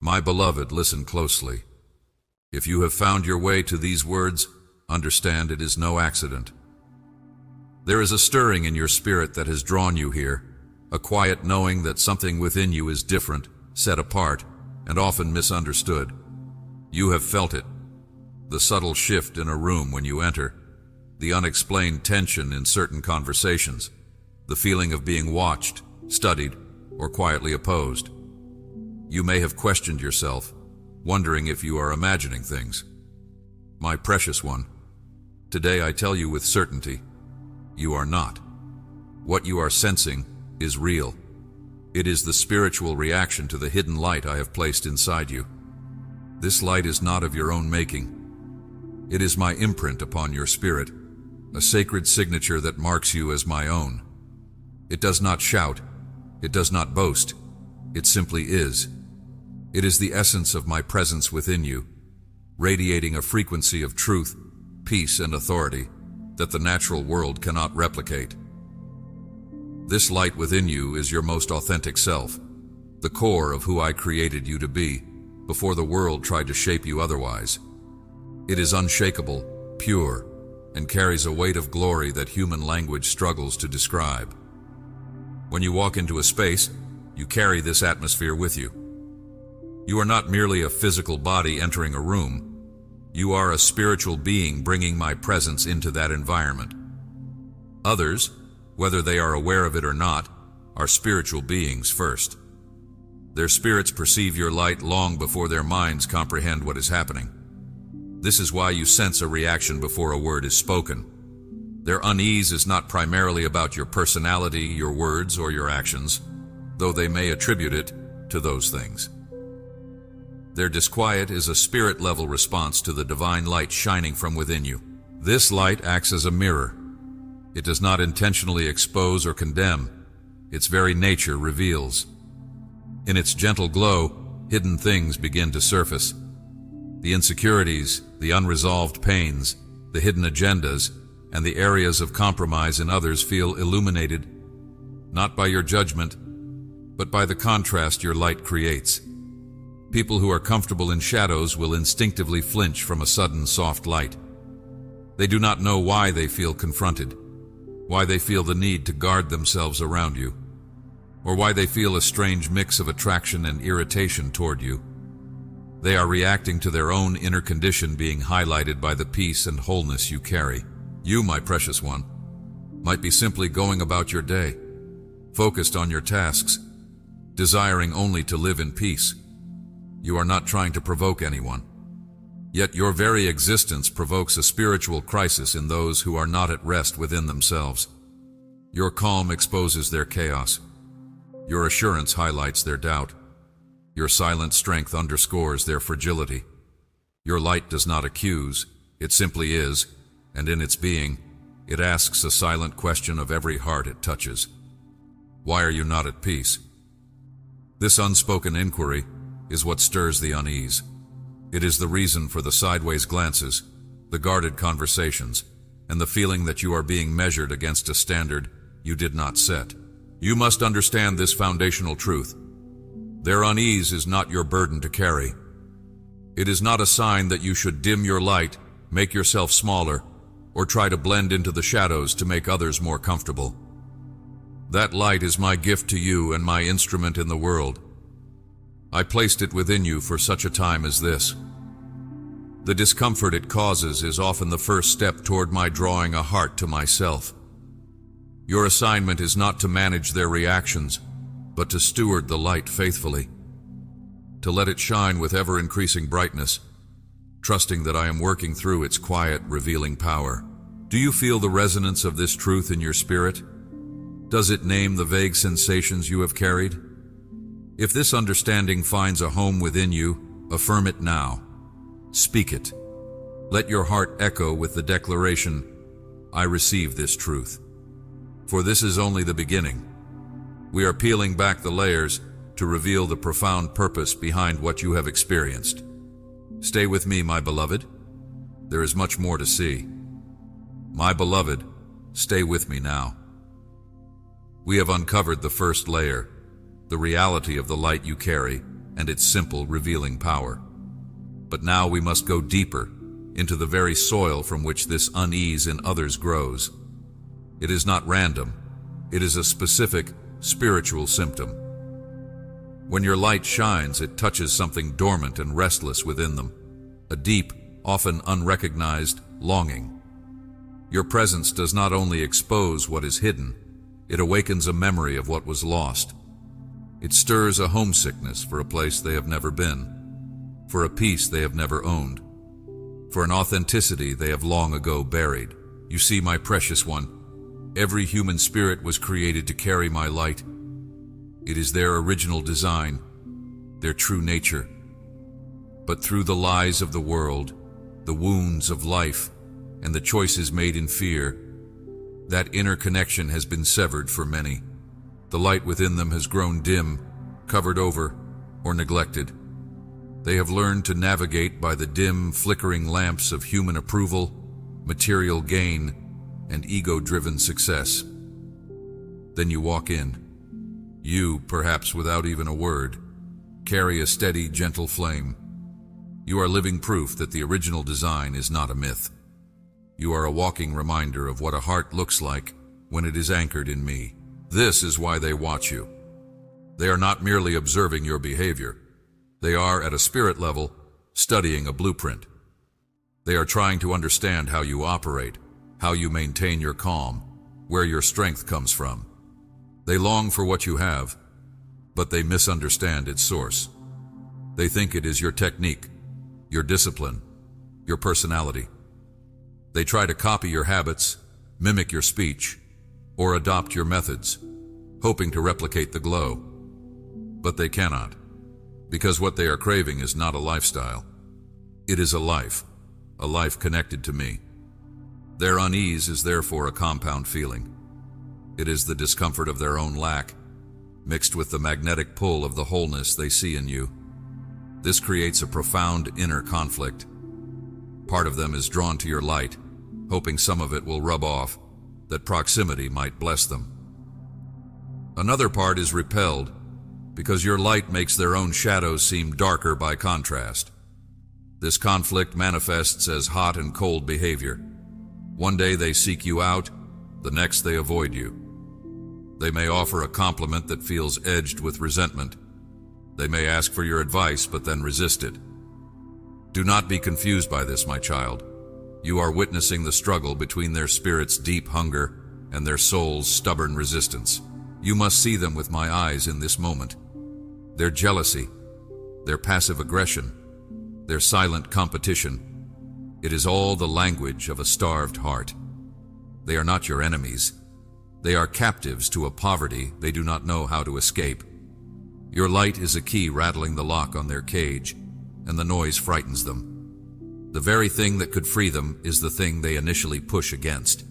My beloved, listen closely. If you have found your way to these words, understand it is no accident. There is a stirring in your spirit that has drawn you here, a quiet knowing that something within you is different, set apart, and often misunderstood. You have felt it. The subtle shift in a room when you enter, the unexplained tension in certain conversations, the feeling of being watched, studied, or quietly opposed. You may have questioned yourself, wondering if you are imagining things. My precious one, today I tell you with certainty, you are not. What you are sensing is real. It is the spiritual reaction to the hidden light I have placed inside you. This light is not of your own making. It is my imprint upon your spirit, a sacred signature that marks you as my own. It does not shout. It does not boast. It simply is. It is the essence of my presence within you, radiating a frequency of truth, peace, and authority that the natural world cannot replicate. This light within you is your most authentic self, the core of who I created you to be before the world tried to shape you otherwise. It is unshakable, pure, and carries a weight of glory that human language struggles to describe. When you walk into a space, you carry this atmosphere with you. You are not merely a physical body entering a room. You are a spiritual being bringing my presence into that environment. Others, whether they are aware of it or not, are spiritual beings first. Their spirits perceive your light long before their minds comprehend what is happening. This is why you sense a reaction before a word is spoken. Their unease is not primarily about your personality, your words, or your actions, though they may attribute it to those things. Their disquiet is a spirit-level response to the divine light shining from within you. This light acts as a mirror. It does not intentionally expose or condemn. Its very nature reveals. In its gentle glow, hidden things begin to surface. The insecurities, the unresolved pains, the hidden agendas, and the areas of compromise in others feel illuminated, not by your judgment, but by the contrast your light creates. People who are comfortable in shadows will instinctively flinch from a sudden soft light. They do not know why they feel confronted, why they feel the need to guard themselves around you, or why they feel a strange mix of attraction and irritation toward you. They are reacting to their own inner condition being highlighted by the peace and wholeness you carry. You, my precious one, might be simply going about your day, focused on your tasks, desiring only to live in peace. You are not trying to provoke anyone. Yet your very existence provokes a spiritual crisis in those who are not at rest within themselves. Your calm exposes their chaos. Your assurance highlights their doubt. Your silent strength underscores their fragility. Your light does not accuse, it simply is, and in its being, it asks a silent question of every heart it touches. Why are you not at peace? This unspoken inquiry is what stirs the unease. It is the reason for the sideways glances, the guarded conversations, and the feeling that you are being measured against a standard you did not set. You must understand this foundational truth. Their unease is not your burden to carry. It is not a sign that you should dim your light, make yourself smaller, or try to blend into the shadows to make others more comfortable. That light is my gift to you and my instrument in the world. I placed it within you for such a time as this. The discomfort it causes is often the first step toward my drawing a heart to myself. Your assignment is not to manage their reactions, but to steward the light faithfully, to let it shine with ever-increasing brightness, trusting that I am working through its quiet, revealing power. Do you feel the resonance of this truth in your spirit? Does it name the vague sensations you have carried? If this understanding finds a home within you, affirm it now. Speak it. Let your heart echo with the declaration, I receive this truth. For this is only the beginning. We are peeling back the layers to reveal the profound purpose behind what you have experienced. Stay with me, my beloved. There is much more to see. My beloved, stay with me now. We have uncovered the first layer, the reality of the light you carry, and its simple, revealing power. But now we must go deeper, into the very soil from which this unease in others grows. It is not random. It is a specific, spiritual symptom. When your light shines, it touches something dormant and restless within them, a deep, often unrecognized longing. Your presence does not only expose what is hidden, it awakens a memory of what was lost. It stirs a homesickness for a place they have never been, for a peace they have never owned, for an authenticity they have long ago buried. You see, my precious one, every human spirit was created to carry my light. It is their original design, their true nature. But through the lies of the world, the wounds of life, and the choices made in fear, that inner connection has been severed for many. The light within them has grown dim, covered over, or neglected. They have learned to navigate by the dim, flickering lamps of human approval, material gain, and ego-driven success. Then you walk in. You, perhaps without even a word, carry a steady, gentle flame. You are living proof that the original design is not a myth. You are a walking reminder of what a heart looks like when it is anchored in me. This is why they watch you. They are not merely observing your behavior. They are, at a spirit level, studying a blueprint. They are trying to understand how you operate, how you maintain your calm, where your strength comes from. They long for what you have, but they misunderstand its source. They think it is your technique, your discipline, your personality. They try to copy your habits, mimic your speech, or adopt your methods, hoping to replicate the glow. But they cannot, because what they are craving is not a lifestyle. It is a life connected to me. Their unease is therefore a compound feeling. It is the discomfort of their own lack, mixed with the magnetic pull of the wholeness they see in you. This creates a profound inner conflict. Part of them is drawn to your light, hoping some of it will rub off, that proximity might bless them. Another part is repelled, because your light makes their own shadows seem darker by contrast. This conflict manifests as hot and cold behavior. One day they seek you out, the next they avoid you. They may offer a compliment that feels edged with resentment. They may ask for your advice, but then resist it. Do not be confused by this, my child. You are witnessing the struggle between their spirit's deep hunger and their soul's stubborn resistance. You must see them with my eyes in this moment. Their jealousy, their passive aggression, their silent competition. It is all the language of a starved heart. They are not your enemies. They are captives to a poverty they do not know how to escape. Your light is a key rattling the lock on their cage, and the noise frightens them. The very thing that could free them is the thing they initially push against.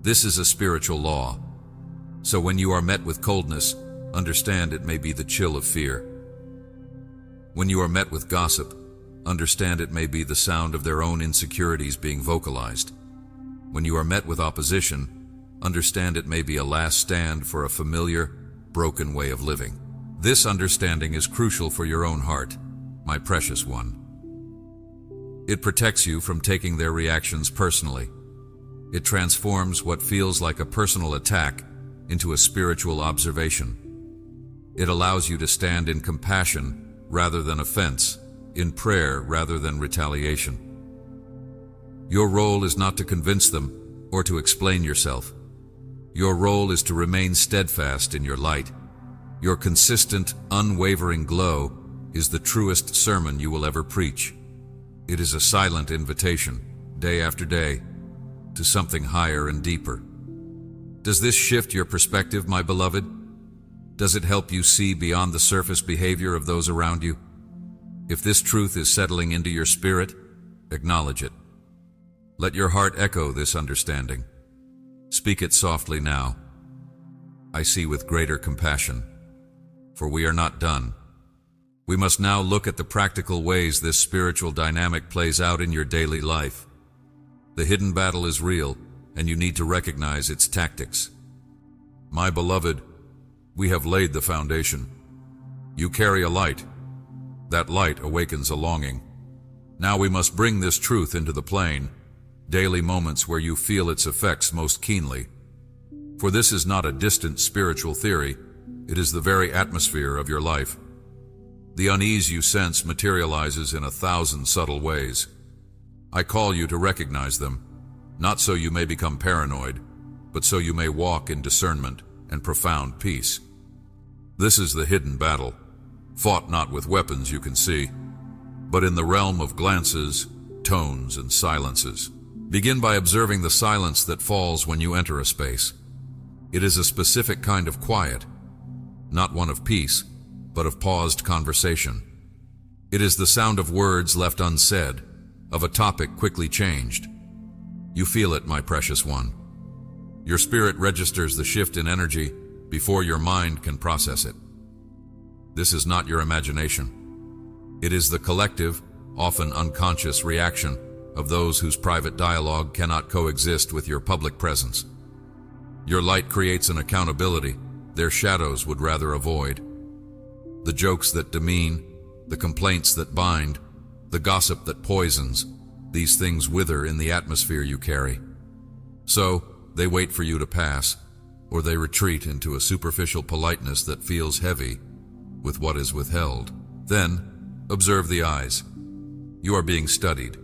This is a spiritual law. So when you are met with coldness, understand it may be the chill of fear. When you are met with gossip, understand it may be the sound of their own insecurities being vocalized. When you are met with opposition, understand it may be a last stand for a familiar, broken way of living. This understanding is crucial for your own heart, my precious one. It protects you from taking their reactions personally. It transforms what feels like a personal attack into a spiritual observation. It allows you to stand in compassion rather than offense, in prayer rather than retaliation. Your role is not to convince them or to explain yourself. Your role is to remain steadfast in your light. Your consistent, unwavering glow is the truest sermon you will ever preach. It is a silent invitation, day after day, to something higher and deeper. Does this shift your perspective, my beloved? Does it help you see beyond the surface behavior of those around you? If this truth is settling into your spirit, acknowledge it. Let your heart echo this understanding. Speak it softly now. I see with greater compassion, for we are not done. We must now look at the practical ways this spiritual dynamic plays out in your daily life. The hidden battle is real, and you need to recognize its tactics. My beloved, we have laid the foundation. You carry a light, That light awakens a longing. Now we must bring this truth into the plane, daily moments where you feel its effects most keenly. For this is not a distant spiritual theory, it is the very atmosphere of your life. The unease you sense materializes in 1,000 subtle ways. I call you to recognize them, not so you may become paranoid, but so you may walk in discernment and profound peace. This is the hidden battle, fought not with weapons you can see, but in the realm of glances, tones, and silences. Begin by observing the silence that falls when you enter a space. It is a specific kind of quiet, not one of peace, but of paused conversation. It is the sound of words left unsaid, of a topic quickly changed. You feel it, my precious one. Your spirit registers the shift in energy before your mind can process it. This is not your imagination. It is the collective, often unconscious reaction of those whose private dialogue cannot coexist with your public presence. Your light creates an accountability their shadows would rather avoid. The jokes that demean, the complaints that bind, the gossip that poisons, these things wither in the atmosphere you carry. So, they wait for you to pass, or they retreat into a superficial politeness that feels heavy with what is withheld. Then, observe the eyes. You are being studied,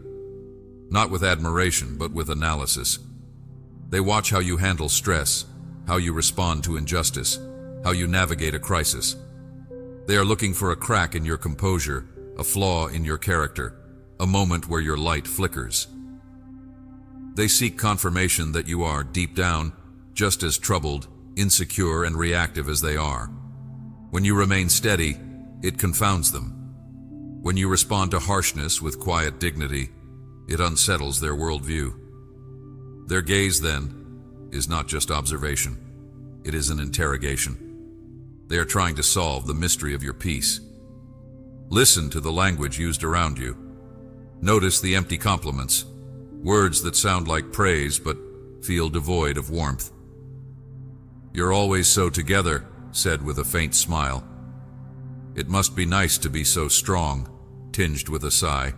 not with admiration, but with analysis. They watch how you handle stress, how you respond to injustice, how you navigate a crisis. They are looking for a crack in your composure, a flaw in your character, a moment where your light flickers. They seek confirmation that you are, deep down, just as troubled, insecure, and reactive as they are. When you remain steady, it confounds them. When you respond to harshness with quiet dignity, it unsettles their worldview. Their gaze, then, is not just observation. It is an interrogation. They are trying to solve the mystery of your peace. Listen to the language used around you. Notice the empty compliments, words that sound like praise but feel devoid of warmth. "You're always so together," said with a faint smile. "It must be nice to be so strong," tinged with a sigh.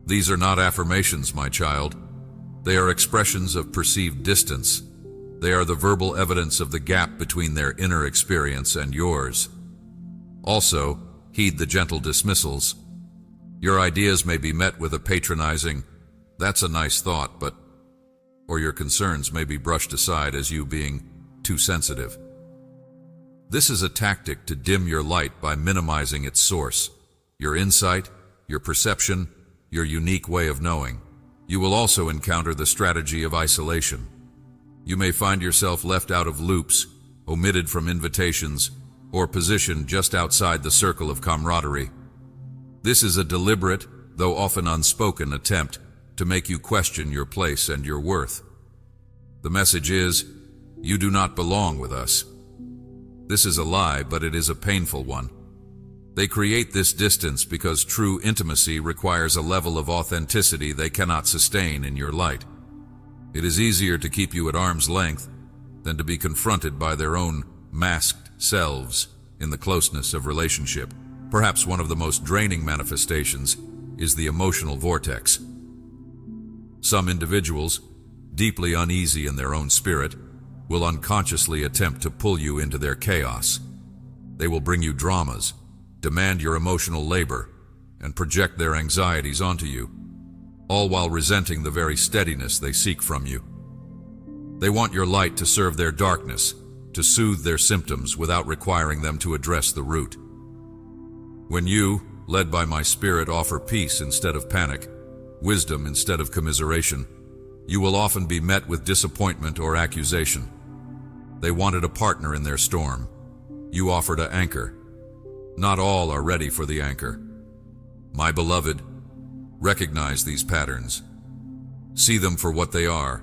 These are not affirmations, my child. They are expressions of perceived distance. They are the verbal evidence of the gap between their inner experience and yours. Also, heed the gentle dismissals. Your ideas may be met with a patronizing, "That's a nice thought, but..." or your concerns may be brushed aside as you being too sensitive. This is a tactic to dim your light by minimizing its source, your insight, your perception, your unique way of knowing. You will also encounter the strategy of isolation. You may find yourself left out of loops, omitted from invitations, or positioned just outside the circle of camaraderie. This is a deliberate, though often unspoken, attempt to make you question your place and your worth. The message is, you do not belong with us. This is a lie, but it is a painful one. They create this distance because true intimacy requires a level of authenticity they cannot sustain in your light. It is easier to keep you at arm's length than to be confronted by their own masked selves in the closeness of relationship. Perhaps one of the most draining manifestations is the emotional vortex. Some individuals, deeply uneasy in their own spirit, will unconsciously attempt to pull you into their chaos. They will bring you dramas, demand your emotional labor, and project their anxieties onto you, all while resenting the very steadiness they seek from you. They want your light to serve their darkness, to soothe their symptoms without requiring them to address the root. When you, led by my spirit, offer peace instead of panic, wisdom instead of commiseration, you will often be met with disappointment or accusation. They wanted a partner in their storm. You offered an anchor. Not all are ready for the anchor. My beloved, recognize these patterns. See them for what they are,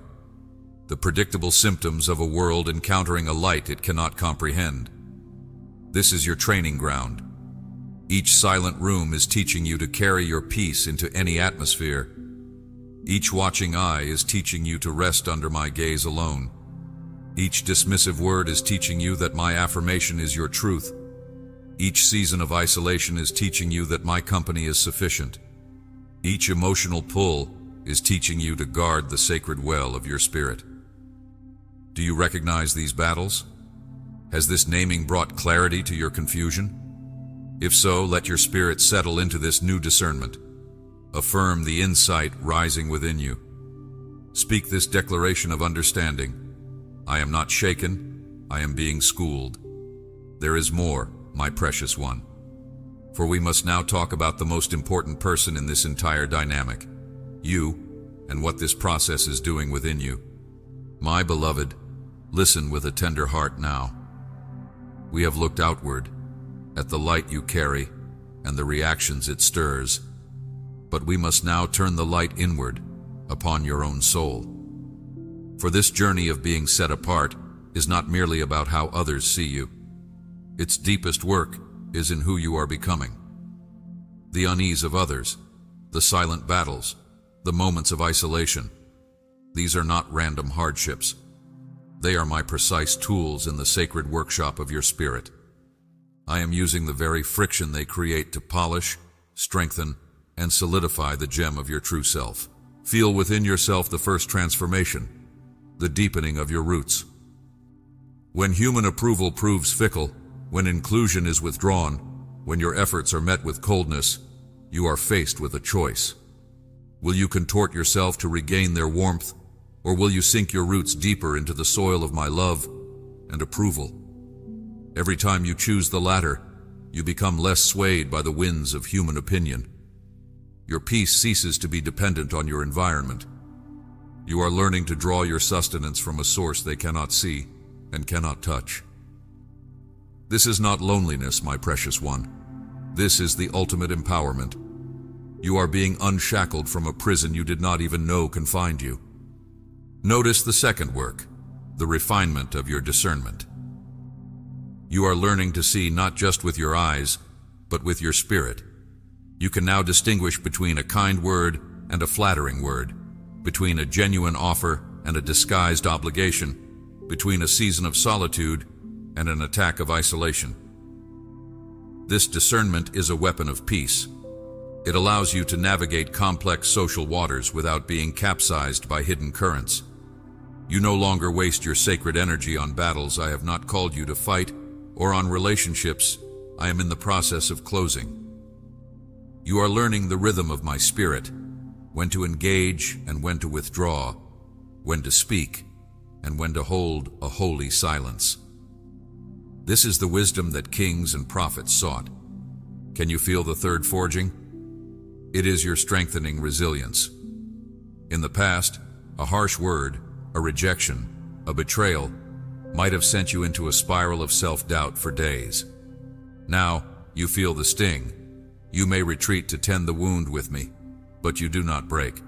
the predictable symptoms of a world encountering a light it cannot comprehend. This is your training ground. Each silent room is teaching you to carry your peace into any atmosphere. Each watching eye is teaching you to rest under my gaze alone. Each dismissive word is teaching you that my affirmation is your truth. Each season of isolation is teaching you that my company is sufficient. Each emotional pull is teaching you to guard the sacred well of your spirit. Do you recognize these battles? Has this naming brought clarity to your confusion? If so, let your spirit settle into this new discernment. Affirm the insight rising within you. Speak this declaration of understanding. I am not shaken, I am being schooled. There is more, my precious one. For we must now talk about the most important person in this entire dynamic, you, and what this process is doing within you. My beloved, listen with a tender heart now. We have looked outward, at the light you carry, and the reactions it stirs. But we must now turn the light inward, upon your own soul. For this journey of being set apart is not merely about how others see you. Its deepest work is in who you are becoming. The unease of others, the silent battles, the moments of isolation, these are not random hardships. They are my precise tools in the sacred workshop of your spirit. I am using the very friction they create to polish, strengthen, and solidify the gem of your true self. Feel within yourself the first transformation, the deepening of your roots. When human approval proves fickle, when inclusion is withdrawn, when your efforts are met with coldness, you are faced with a choice. Will you contort yourself to regain their warmth, or will you sink your roots deeper into the soil of my love and approval? Every time you choose the latter, you become less swayed by the winds of human opinion. Your peace ceases to be dependent on your environment. You are learning to draw your sustenance from a source they cannot see and cannot touch. This is not loneliness, my precious one. This is the ultimate empowerment. You are being unshackled from a prison you did not even know confined you. Notice the second work, the refinement of your discernment. You are learning to see not just with your eyes, but with your spirit. You can now distinguish between a kind word and a flattering word, between a genuine offer and a disguised obligation, between a season of solitude and an attack of isolation. This discernment is a weapon of peace. It allows you to navigate complex social waters without being capsized by hidden currents. You no longer waste your sacred energy on battles I have not called you to fight, or on relationships I am in the process of closing. You are learning the rhythm of my spirit, when to engage and when to withdraw, when to speak and when to hold a holy silence. This is the wisdom that kings and prophets sought. Can you feel the third forging? It is your strengthening resilience. In the past, a harsh word, a rejection, a betrayal might have sent you into a spiral of self-doubt for days. Now, you feel the sting. You may retreat to tend the wound with me, but you do not break.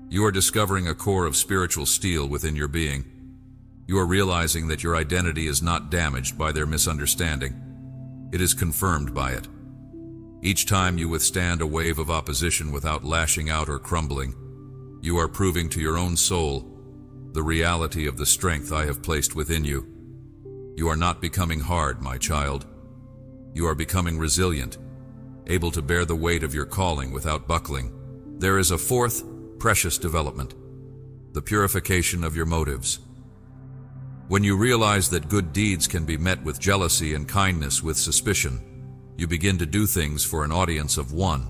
You are discovering a core of spiritual steel within your being. You are realizing that your identity is not damaged by their misunderstanding. It is confirmed by it. Each time you withstand a wave of opposition without lashing out or crumbling, you are proving to your own soul the reality of the strength I have placed within you. You are not becoming hard, my child. You are becoming resilient, able to bear the weight of your calling without buckling. There is a fourth, precious development, the purification of your motives. When you realize that good deeds can be met with jealousy and kindness with suspicion, you begin to do things for an audience of one.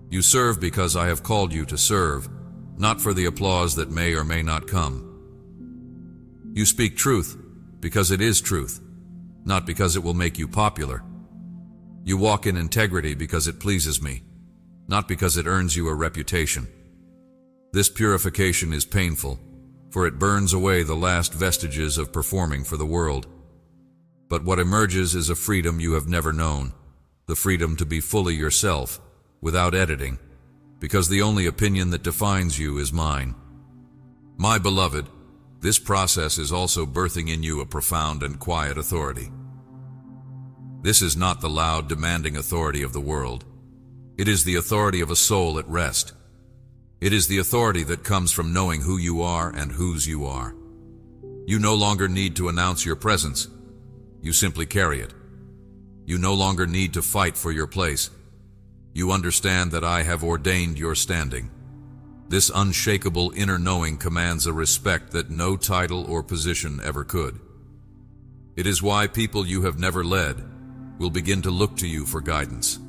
You serve because I have called you to serve, not for the applause that may or may not come. You speak truth because it is truth, not because it will make you popular. You walk in integrity because it pleases me, not because it earns you a reputation. This purification is painful, for it burns away the last vestiges of performing for the world. But what emerges is a freedom you have never known, the freedom to be fully yourself, without editing, because the only opinion that defines you is mine. My beloved, this process is also birthing in you a profound and quiet authority. This is not the loud, demanding authority of the world. It is the authority of a soul at rest. It is the authority that comes from knowing who you are and whose you are. You no longer need to announce your presence. You simply carry it. You no longer need to fight for your place. You understand that I have ordained your standing. This unshakable inner knowing commands a respect that no title or position ever could. It is why people you have never led will begin to look to you for guidance.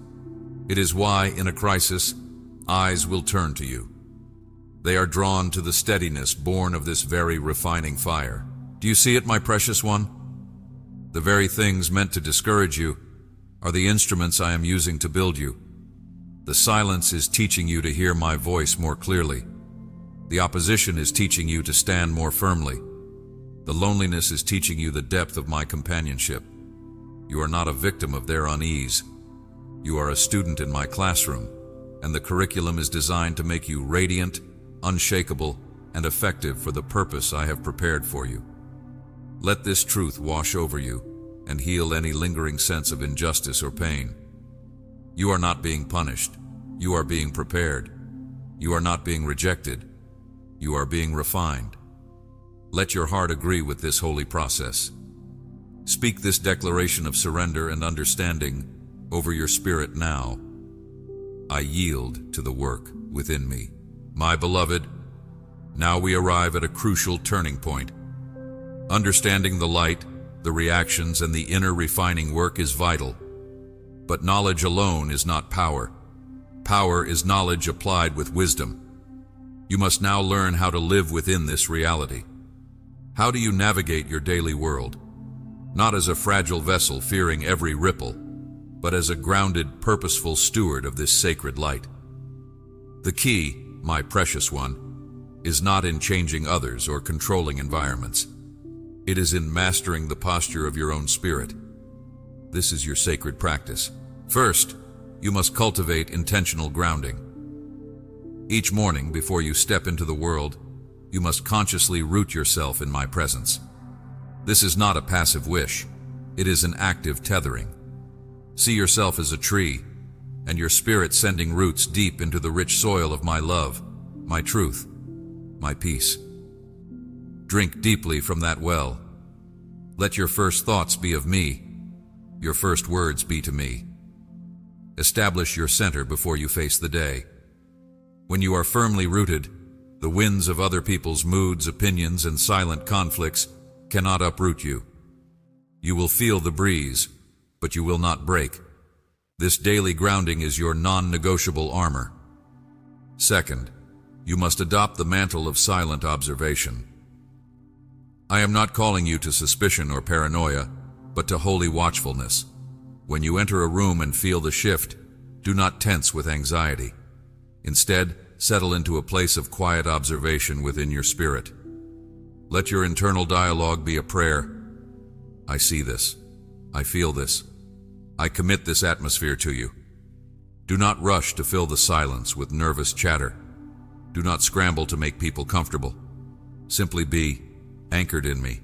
It is why, in a crisis, eyes will turn to you. They are drawn to the steadiness born of this very refining fire. Do you see it, my precious one? The very things meant to discourage you are the instruments I am using to build you. The silence is teaching you to hear my voice more clearly. The opposition is teaching you to stand more firmly. The loneliness is teaching you the depth of my companionship. You are not a victim of their unease. You are a student in my classroom, and the curriculum is designed to make you radiant, unshakable, and effective for the purpose I have prepared for you. Let this truth wash over you and heal any lingering sense of injustice or pain. You are not being punished. You are being prepared. You are not being rejected. You are being refined. Let your heart agree with this holy process. Speak this declaration of surrender and understanding over your spirit now. I yield to the work within me. My beloved, now we arrive at a crucial turning point. Understanding the light, the reactions, and the inner refining work is vital. But knowledge alone is not power. Power is knowledge applied with wisdom. You must now learn how to live within this reality. How do you navigate your daily world? Not as a fragile vessel fearing every ripple, but as a grounded, purposeful steward of this sacred light. The key, my precious one, is not in changing others or controlling environments. It is in mastering the posture of your own spirit. This is your sacred practice. First, you must cultivate intentional grounding. Each morning, before you step into the world, you must consciously root yourself in my presence. This is not a passive wish. It is an active tethering. See yourself as a tree, and your spirit sending roots deep into the rich soil of my love, my truth, my peace. Drink deeply from that well. Let your first thoughts be of me, your first words be to me. Establish your center before you face the day. When you are firmly rooted, the winds of other people's moods, opinions, and silent conflicts cannot uproot you. You will feel the breeze, but you will not break. This daily grounding is your non-negotiable armor. Second, you must adopt the mantle of silent observation. I am not calling you to suspicion or paranoia, but to holy watchfulness. When you enter a room and feel the shift, do not tense with anxiety. Instead, settle into a place of quiet observation within your spirit. Let your internal dialogue be a prayer. I see this. I feel this. I commit this atmosphere to you. Do not rush to fill the silence with nervous chatter. Do not scramble to make people comfortable. Simply be anchored in me.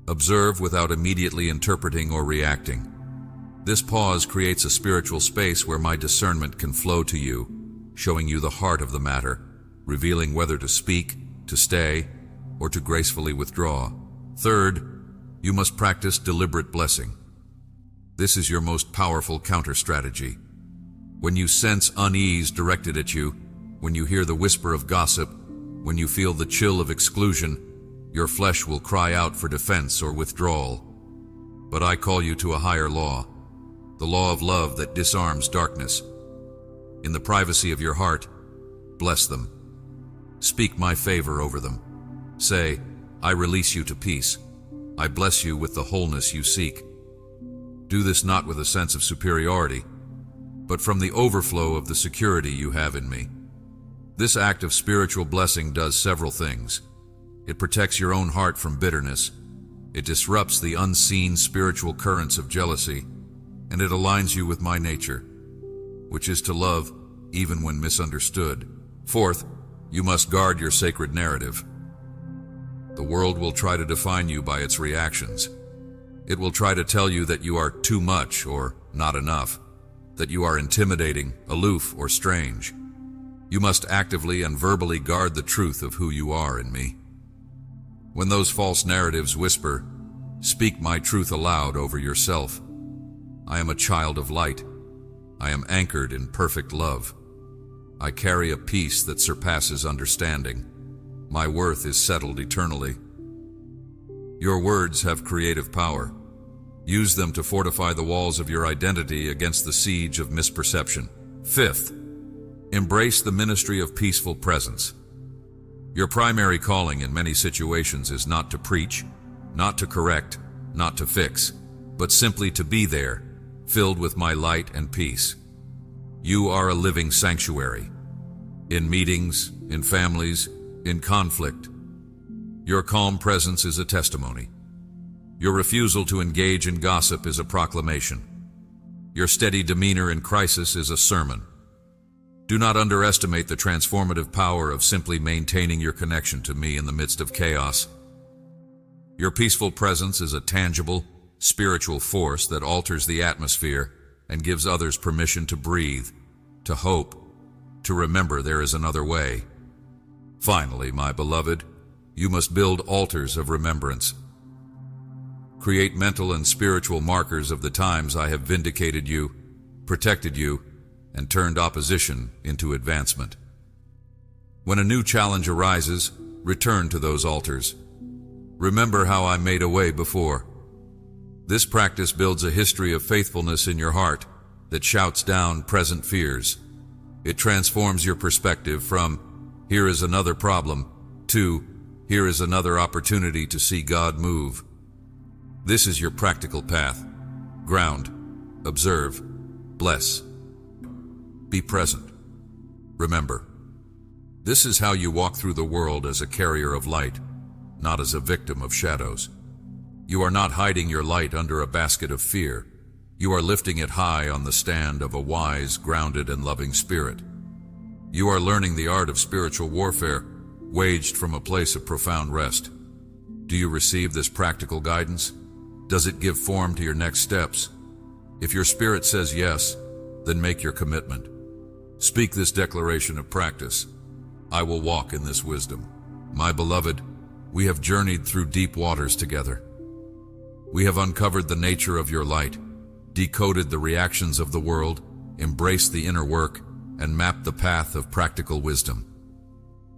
Observe without immediately interpreting or reacting. This pause creates a spiritual space where my discernment can flow to you, showing you the heart of the matter, revealing whether to speak, to stay, or to gracefully withdraw. Third, you must practice deliberate blessing. This is your most powerful counter-strategy. When you sense unease directed at you, when you hear the whisper of gossip, when you feel the chill of exclusion, your flesh will cry out for defense or withdrawal. But I call you to a higher law, the law of love that disarms darkness. In the privacy of your heart, bless them. Speak my favor over them. Say, I release you to peace. I bless you with the wholeness you seek. Do this not with a sense of superiority, but from the overflow of the security you have in me. This act of spiritual blessing does several things. It protects your own heart from bitterness. It disrupts the unseen spiritual currents of jealousy, and it aligns you with my nature, which is to love even when misunderstood. Fourth, you must guard your sacred narrative. The world will try to define you by its reactions. It will try to tell you that you are too much or not enough, that you are intimidating, aloof, or strange. You must actively and verbally guard the truth of who you are in me. When those false narratives whisper, speak my truth aloud over yourself. I am a child of light. I am anchored in perfect love. I carry a peace that surpasses understanding. My worth is settled eternally. Your words have creative power. Use them to fortify the walls of your identity against the siege of misperception. Fifth, embrace the ministry of peaceful presence. Your primary calling in many situations is not to preach, not to correct, not to fix, but simply to be there, filled with my light and peace. You are a living sanctuary. In meetings, in families, in conflict, your calm presence is a testimony. Your refusal to engage in gossip is a proclamation. Your steady demeanor in crisis is a sermon. Do not underestimate the transformative power of simply maintaining your connection to me in the midst of chaos. Your peaceful presence is a tangible, spiritual force that alters the atmosphere and gives others permission to breathe, to hope, to remember there is another way. Finally, my beloved, you must build altars of remembrance. Create mental and spiritual markers of the times I have vindicated you, protected you, and turned opposition into advancement. When a new challenge arises, return to those altars. Remember how I made a way before. This practice builds a history of faithfulness in your heart that shouts down present fears. It transforms your perspective from, here is another problem, to, here is another opportunity to see God move. This is your practical path. Ground, observe, bless. Be present. Remember, this is how you walk through the world as a carrier of light, not as a victim of shadows. You are not hiding your light under a basket of fear. You are lifting it high on the stand of a wise, grounded, and loving spirit. You are learning the art of spiritual warfare, waged from a place of profound rest. Do you receive this practical guidance? Does it give form to your next steps? If your spirit says yes, then make your commitment. Speak this declaration of practice. I will walk in this wisdom. My beloved, we have journeyed through deep waters together. We have uncovered the nature of your light, decoded the reactions of the world, embraced the inner work, and mapped the path of practical wisdom.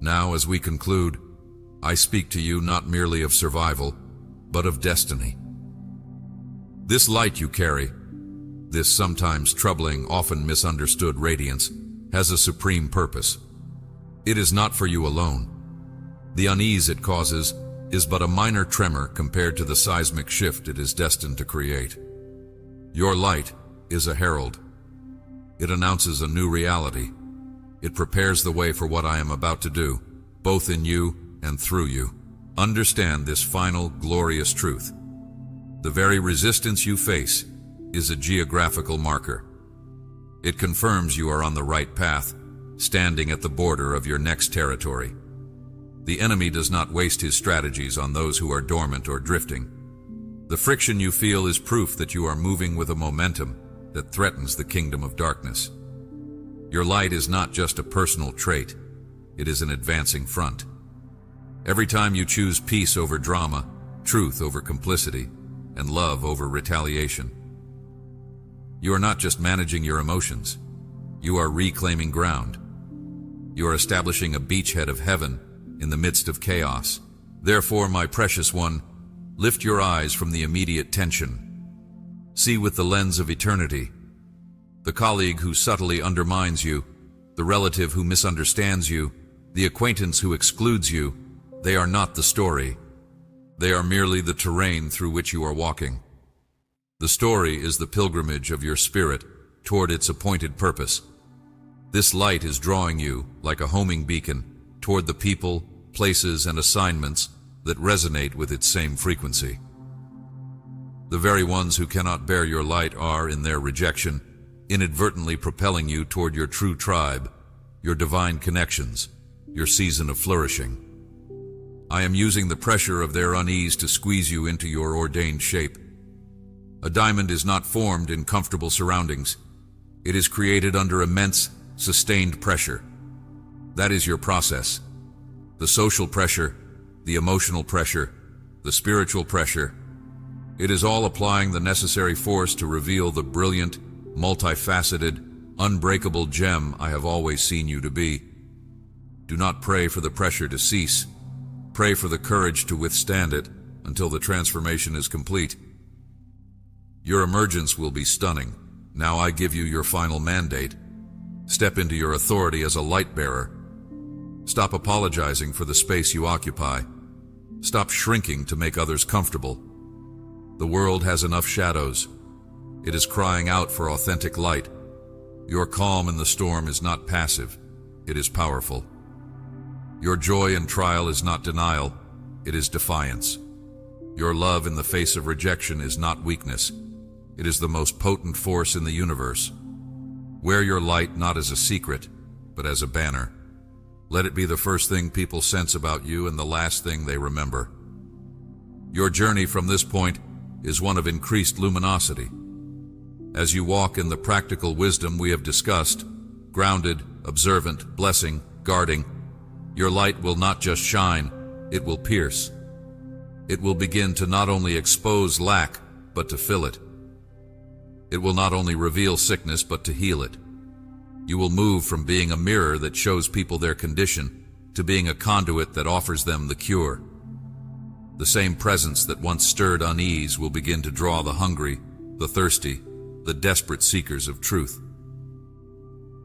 Now, as we conclude, I speak to you not merely of survival, but of destiny. This light you carry, this sometimes troubling, often misunderstood radiance, has a supreme purpose. It is not for you alone. The unease it causes is but a minor tremor compared to the seismic shift it is destined to create. Your light is a herald. It announces a new reality. It prepares the way for what I am about to do, both in you and through you. Understand this final, glorious truth. The very resistance you face is a geographical marker. It confirms you are on the right path, standing at the border of your next territory. The enemy does not waste his strategies on those who are dormant or drifting. The friction you feel is proof that you are moving with a momentum that threatens the kingdom of darkness. Your light is not just a personal trait, it is an advancing front. Every time you choose peace over drama, truth over complicity, and love over retaliation, you are not just managing your emotions, you are reclaiming ground. You are establishing a beachhead of heaven in the midst of chaos. Therefore, my precious one, lift your eyes from the immediate tension. See with the lens of eternity. The colleague who subtly undermines you, the relative who misunderstands you, the acquaintance who excludes you, they are not the story. They are merely the terrain through which you are walking. The story is the pilgrimage of your spirit toward its appointed purpose. This light is drawing you, like a homing beacon, toward the people, places, and assignments that resonate with its same frequency. The very ones who cannot bear your light are, in their rejection, inadvertently propelling you toward your true tribe, your divine connections, your season of flourishing. I am using the pressure of their unease to squeeze you into your ordained shape. A diamond is not formed in comfortable surroundings. It is created under immense, sustained pressure. That is your process. The social pressure, the emotional pressure, the spiritual pressure. It is all applying the necessary force to reveal the brilliant, multifaceted, unbreakable gem I have always seen you to be. Do not pray for the pressure to cease. Pray for the courage to withstand it until the transformation is complete. Your emergence will be stunning. Now I give you your final mandate. Step into your authority as a light bearer. Stop apologizing for the space you occupy. Stop shrinking to make others comfortable. The world has enough shadows. It is crying out for authentic light. Your calm in the storm is not passive. It is powerful. Your joy in trial is not denial. It is defiance. Your love in the face of rejection is not weakness. It is the most potent force in the universe. Wear your light not as a secret, but as a banner. Let it be the first thing people sense about you and the last thing they remember. Your journey from this point is one of increased luminosity. As you walk in the practical wisdom we have discussed, grounded, observant, blessing, guarding, your light will not just shine, it will pierce. It will begin to not only expose lack, but to fill it. It will not only reveal sickness, but to heal it. You will move from being a mirror that shows people their condition to being a conduit that offers them the cure. The same presence that once stirred unease will begin to draw the hungry, the thirsty, the desperate seekers of truth.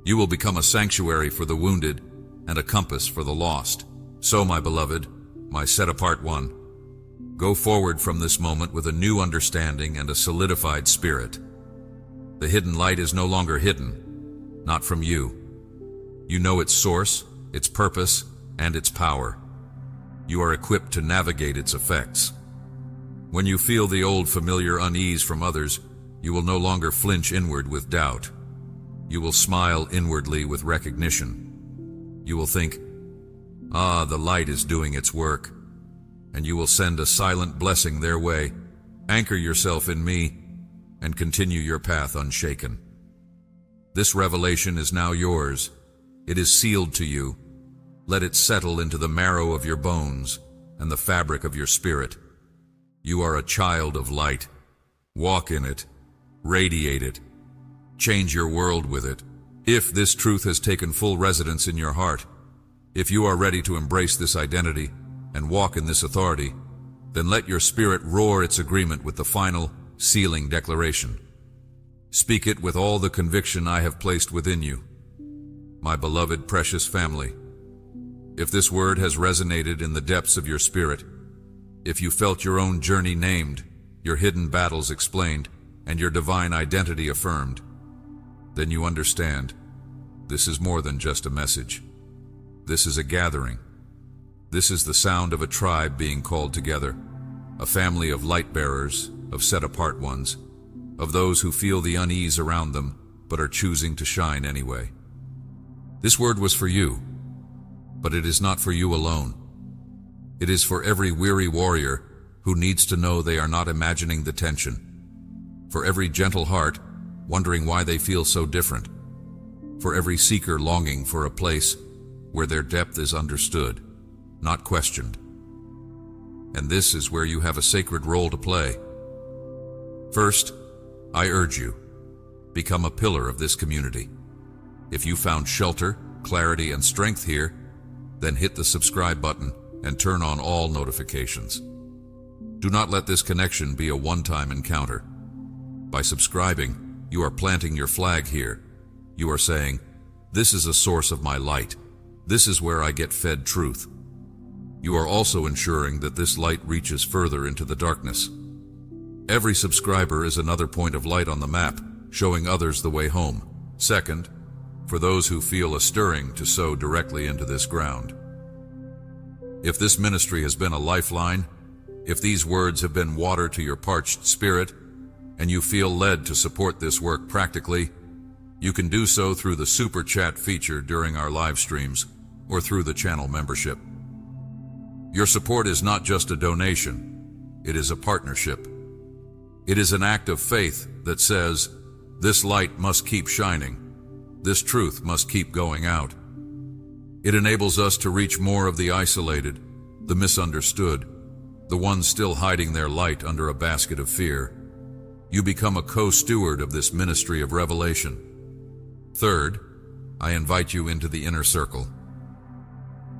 You will become a sanctuary for the wounded and a compass for the lost. So, my beloved, my set-apart one, go forward from this moment with a new understanding and a solidified spirit. The hidden light is no longer hidden, not from you. You know its source, its purpose, and its power. You are equipped to navigate its effects. When you feel the old familiar unease from others, you will no longer flinch inward with doubt. You will smile inwardly with recognition. You will think, the light is doing its work. And you will send a silent blessing their way. Anchor yourself in me and continue your path unshaken. This revelation is now yours. It is sealed to you. Let it settle into the marrow of your bones and the fabric of your spirit. You are a child of light. Walk in it. Radiate it. Change your world with it. If this truth has taken full residence in your heart, if you are ready to embrace this identity and walk in this authority, then let your spirit roar its agreement with the final, sealing declaration. Speak it with all the conviction I have placed within you. My beloved, precious family, if this word has resonated in the depths of your spirit, if you felt your own journey named, your hidden battles explained, and your divine identity affirmed, then you understand, this is more than just a message. This is a gathering. This is the sound of a tribe being called together, a family of light bearers, of set-apart ones, of those who feel the unease around them, but are choosing to shine anyway. This word was for you, but it is not for you alone. It is for every weary warrior who needs to know they are not imagining the tension, for every gentle heart wondering why they feel so different, for every seeker longing for a place where their depth is understood, not questioned. And this is where you have a sacred role to play. First, I urge you, become a pillar of this community. If you found shelter, clarity, and strength here, then hit the subscribe button and turn on all notifications. Do not let this connection be a one-time encounter. By subscribing, you are planting your flag here. You are saying, this is a source of my light. This is where I get fed truth. You are also ensuring that this light reaches further into the darkness. Every subscriber is another point of light on the map, showing others the way home. Second, for those who feel a stirring to sow directly into this ground. If this ministry has been a lifeline, if these words have been water to your parched spirit, and you feel led to support this work practically, you can do so through the Super Chat feature during our live streams or through the channel membership. Your support is not just a donation, it is a partnership. It is an act of faith that says, this light must keep shining. This truth must keep going out. It enables us to reach more of the isolated, the misunderstood, the ones still hiding their light under a basket of fear. You become a co-steward of this ministry of revelation. Third, I invite you into the inner circle.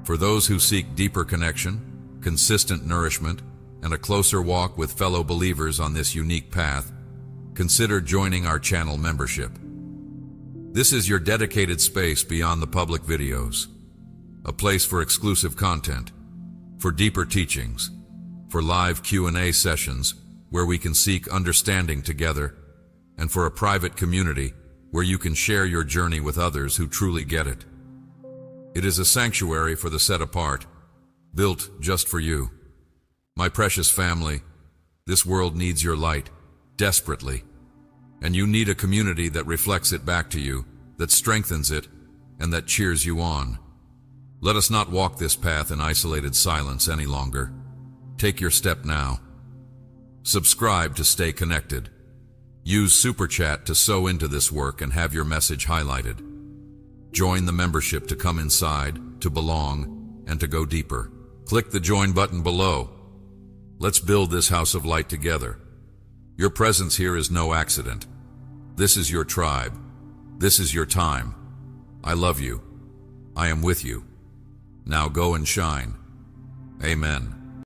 For those who seek deeper connection, consistent nourishment, and a closer walk with fellow believers on this unique path, consider joining our channel membership. This is your dedicated space beyond the public videos, a place for exclusive content, for deeper teachings, for live Q&A sessions where we can seek understanding together, and for a private community where you can share your journey with others who truly get it. It is a sanctuary for the set apart, built just for you. My precious family, this world needs your light, desperately. And you need a community that reflects it back to you, that strengthens it, and that cheers you on. Let us not walk this path in isolated silence any longer. Take your step now. Subscribe to stay connected. Use Super Chat to sow into this work and have your message highlighted. Join the membership to come inside, to belong, and to go deeper. Click the join button below. Let's build this house of light together. Your presence here is no accident. This is your tribe. This is your time. I love you. I am with you. Now go and shine. Amen.